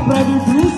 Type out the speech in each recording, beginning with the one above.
Brother Bruce.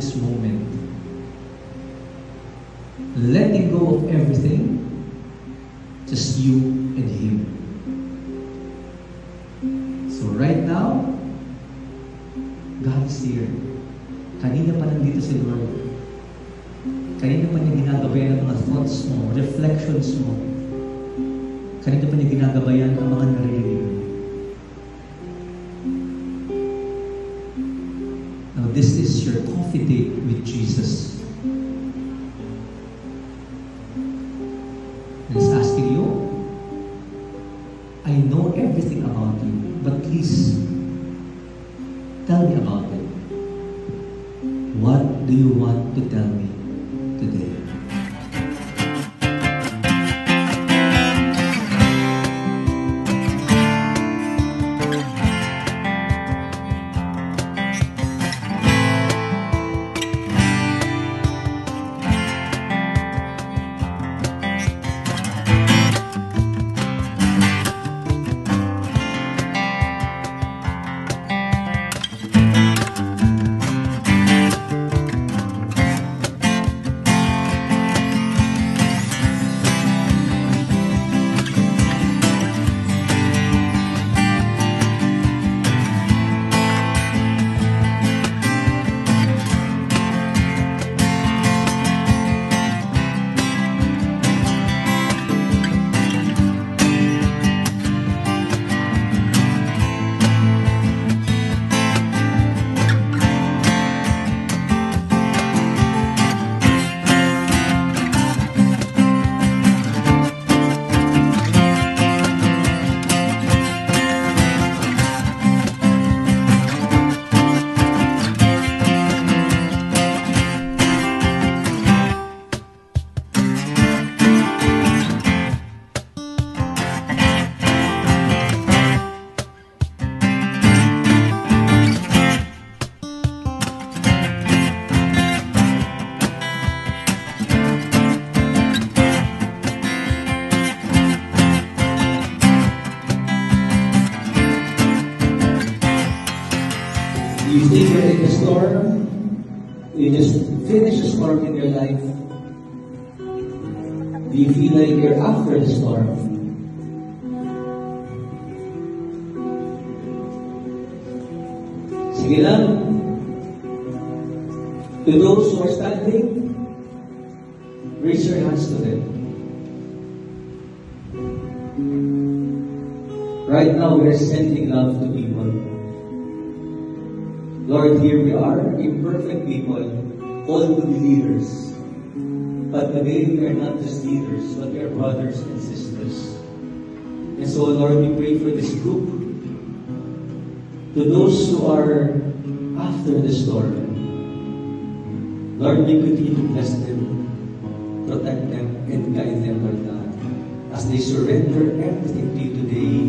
This moment, letting go of everything, just you and Him. So right now, God is here. Kanina pa nandito si Lord. Kanina pa niya ginagabayan ang mga thoughts mo, reflections mo. Kanina pa niya ginagabayan ang mga naririnig mo. Now this is your coffee date with Jesus. And He's asking you, I know everything about you, but please, tell me about it. What do you want to tell me today? You think you're in the storm, you just finished the storm in your life. Do you feel like you're after the storm? Sige lang. To those who are standing, raise your hands to them. Right now, we are sending love to people. Lord, here we are, imperfect people, called to be leaders. But today, we are not just leaders, but we are brothers and sisters. And so, Lord, we pray for this group, to those who are after the storm. Lord, we continue to bless them, protect them, and guide them, Lord God, as they surrender everything to you today